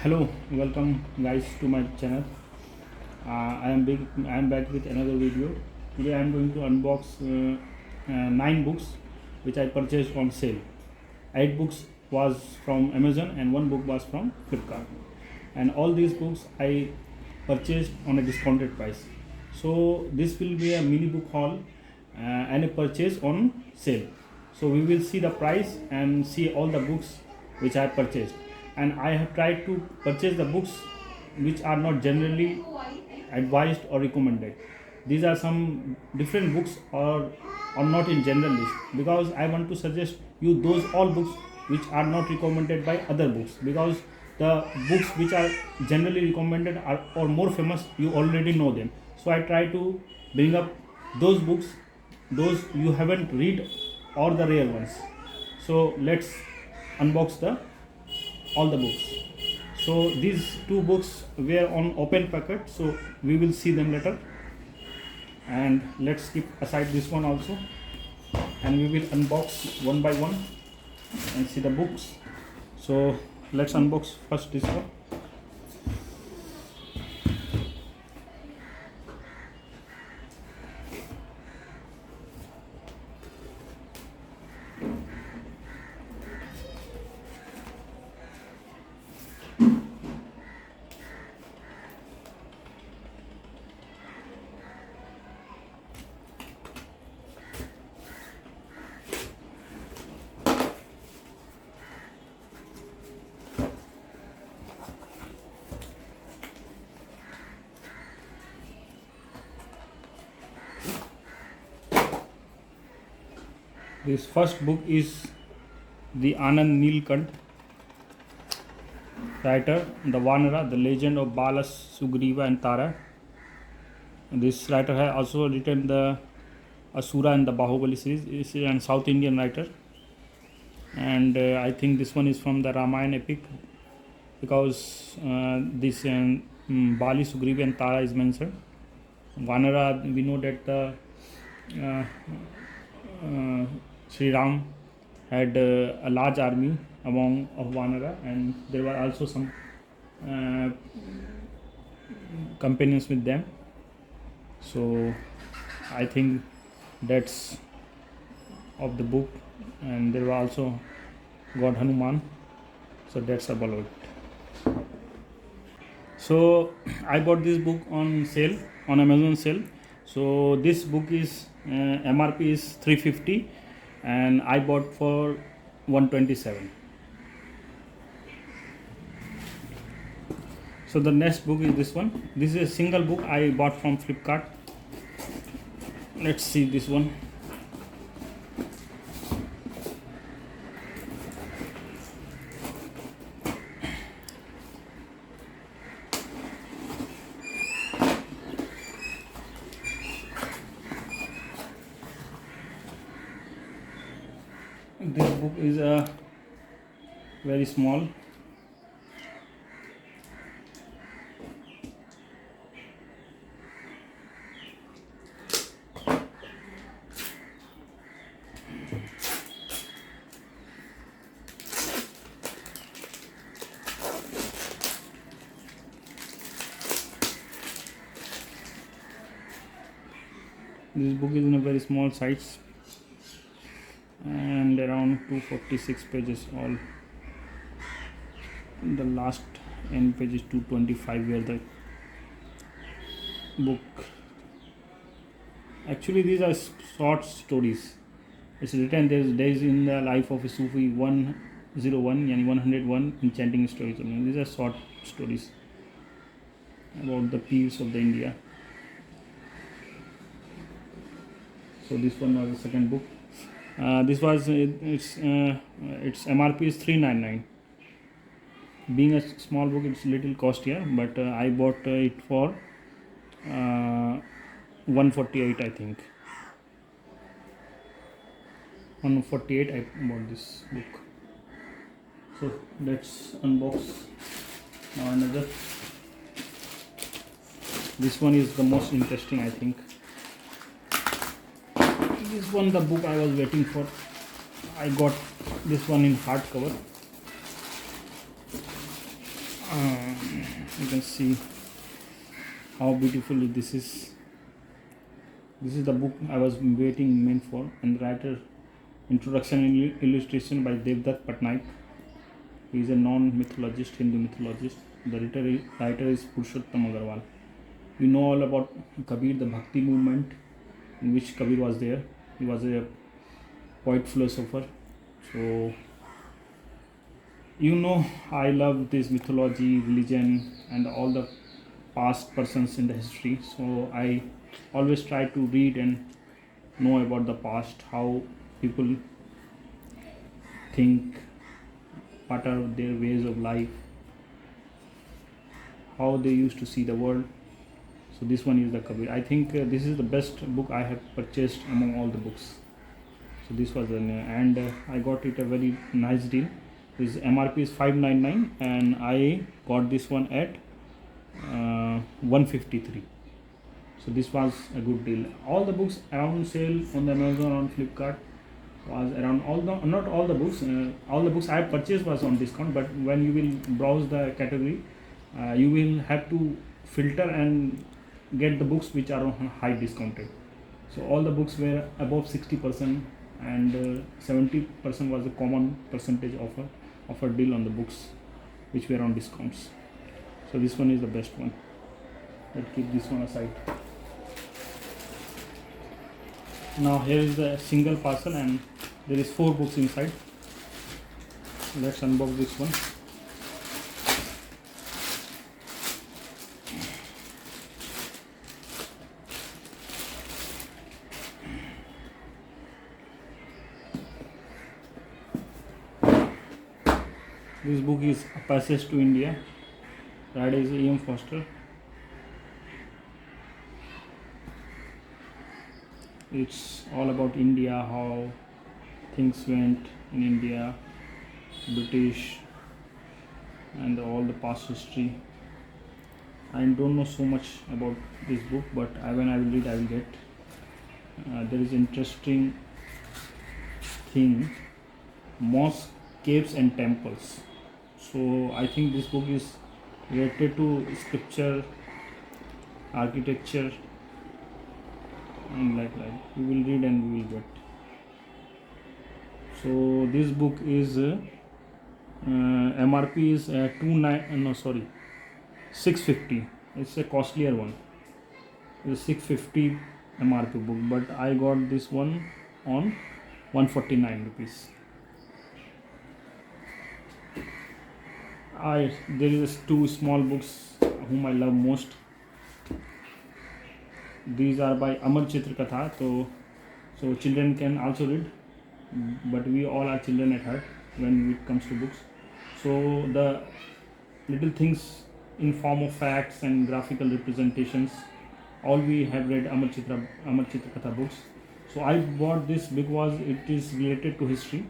Hello, welcome guys to my channel. I am back with another video. Today I am going to unbox 9 books which I purchased on sale. 8 books was from Amazon and 1 book was from Flipkart. And all these books I purchased on a discounted price. So this will be a mini book haul and a purchase on sale. So we will see the price and see all the books which I purchased. And I have tried to purchase the books which are not generally advised or recommended. These are some different books or not in general list, because I want to suggest you those all books which are not recommended by other books, because the books which are generally recommended are or more famous, you already know them. So I try to bring up those books those you haven't read or the rare ones. So let's unbox the all the books. So these 2 books were on open packet, so we will see them later. And let's keep aside this one also, and we will unbox one by one and see the books. So let's unbox first this one. This first book is the Anand Neelkant, writer the Vanara, the legend of Balas, Sugriva and Tara. This writer has also written the Asura and the Bahubali series. This is a South Indian writer, and I think this one is from the Ramayana epic, because this Bali, Sugriva and Tara is mentioned. Vanara, we know that the Sri Ram had a large army among of Vanara, and there were also some companions with them. So I think that's of the book, and there were also God Hanuman. So that's about it. So I bought this book on sale, on Amazon sale. So this book is MRP is 350 and I bought for 127. So the next book is this one. This is a single book I bought from Flipkart. Let's see this one. This book is very small. This book is in a very small size and around 246 pages all. The last end page is 225, where the book, actually these are short stories. It's written days in the life of a Sufi 101 yani 101 enchanting stories. I mean, these are short stories about the peers of the India. So this one was the second book. This was its MRP is 399. Being a small book, it's little costier, but I bought it for 148, I think. 148 I bought this book. So let's unbox now another. This one is the most interesting, I think. This one, the book I was waiting for. I got this one in hardcover. uh, you can see how beautifully this is the book I was waiting meant for, and the writer introduction and illustration by Devdutt Patnaik. He is a non-mythologist, Hindu mythologist. The writer is Purushottam Agarwal. We know all about Kabir, the Bhakti movement in which Kabir was there. He was a poet philosopher. So you know, I love this mythology, religion, and all the past persons in the history. So I always try to read and know about the past, how people think, what are their ways of life, how they used to see the world. So this one is the Kabir. I think this is the best book I have purchased among all the books. So this was and I got it a very nice deal. This MRP is 599 and I got this one at 153. So this was a good deal. All the books around sale on the Amazon, on Flipkart was around not all the books. All the books I purchased was on discount. But when you will browse the category, you will have to filter and get the books which are on high discounted. So all the books were above 60% and 70% was the common percentage offer deal on the books which were on discounts. So this one is the best one. Let's keep this one aside. Now here is the single parcel and there is 4 books inside. Let's unbox this one. This book is A Passage to India. Writer is E.M. Foster. It's all about India, how things went in India, British, and all the past history. I don't know so much about this book, but when I will read, I will get. There is interesting thing: mosques, caves, and temples. So I think this book is related to scripture, architecture, and like we will read and we will get. So this book is MRP is 650. It's a costlier one. It's a 650 MRP book, but I got this one on 149 rupees. There is 2 small books whom I love most. These are by Amar Chitra Katha, so children can also read, but we all are children at heart when it comes to books. So the little things in form of facts and graphical representations, all we have read Amar Chitra Katha books. So I bought this because it is related to history.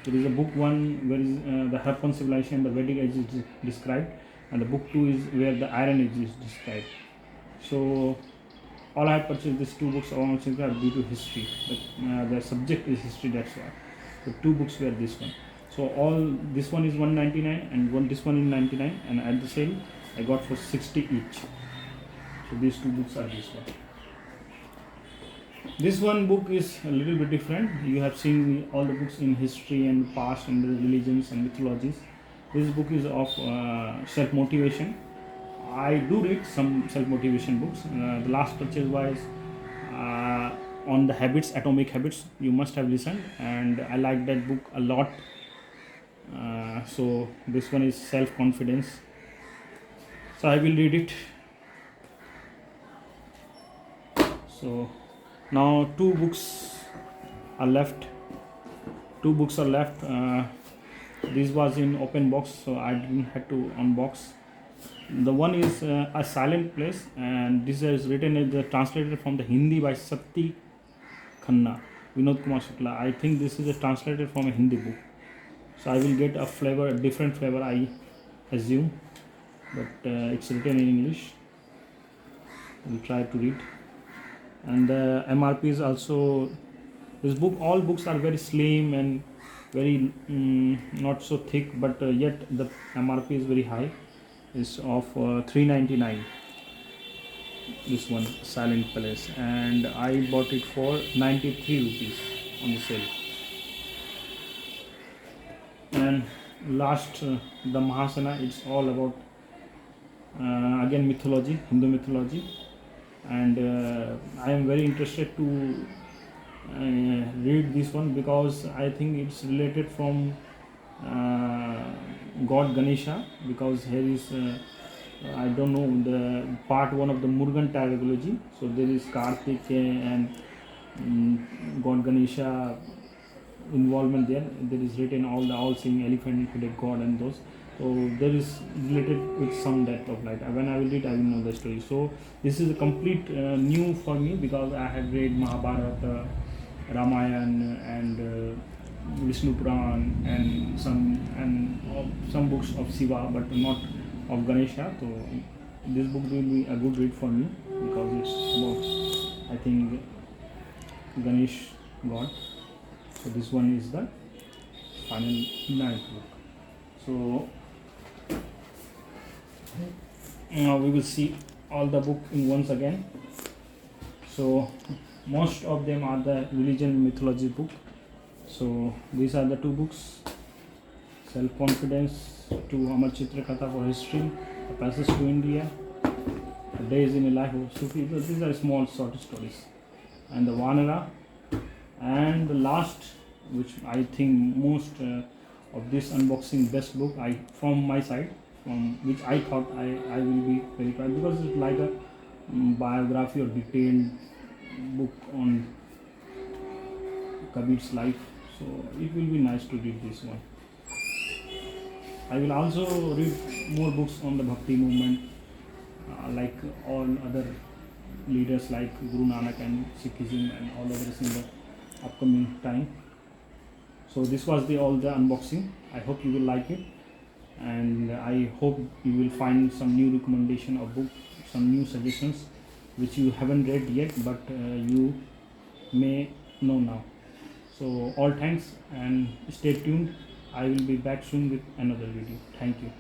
There is a book 1 where is the Harappan civilization, the Vedic age is described, and the book 2 is where the Iron Age is described. So all I have purchased these 2 books along with due to history. The subject is history, that's why. The 2 books were this one. So all this one is 199 and this one is 99, and at the sale I got for 60 each. So these 2 books are this one. This one book is a little bit different. You have seen all the books in history and past and the religions and mythologies. This book is of self-motivation. I do read some self-motivation books. The last purchase was on the habits, Atomic Habits. You must have listened, and I like that book a lot. So this one is self-confidence. So I will read it. So now 2 books are left. This was in open box, so I didn't have to unbox. The one is A Silent Place, and this is written as translated from the Hindi by Sati Khanna, Vinod Kumar Shukla. I think this is translated from a Hindi book. So I will get a different flavor, I assume, but it's written in English. I will try to read. And the MRP is also this book. All books are very slim and very not so thick, but yet the MRP is very high. is of 399. This one, Silent Palace, and I bought it for 93 rupees on the sale. And last, the Mahasana, it's all about again mythology, Hindu mythology, and I am very interested to read this one because I think it's related from God Ganesha, because here is I don't know, the part 1 of the Murugan trilogy. So there is Kartik and God Ganesha involvement there. There is written all the all-seeing elephant-headed god and those. So there is related with some depth of light. When I will read, I will know the story. So this is a complete new for me, because I have read Mahabharata, Ramayana, and Vishnu Puran, and some books of Shiva, but not of Ganesha. So this book will be a good read for me, because it's about, I think, Ganesh god. So this one is the final 9th book. So now we will see all the book in once again. So most of them are the religion mythology book. So these are the 2 books: Self Confidence to Amar Chitra Katha for History, A Passage to India, Days in a Life of Sufi. These are small short stories. And the Vanara. And the last, which I think most of this unboxing best book from my side, from which I thought I will be very proud, because it's like a biography or detailed book on Kabir's life. So it will be nice to read this one. I will also read more books on the Bhakti movement, like all other leaders like Guru Nanak and Sikhism and all others in the upcoming time. So this was all the unboxing. I hope you will like it, and I hope you will find some new recommendation of book, some new suggestions which you haven't read yet, but you may know now. So all thanks, and stay tuned. I will be back soon with another video. Thank you.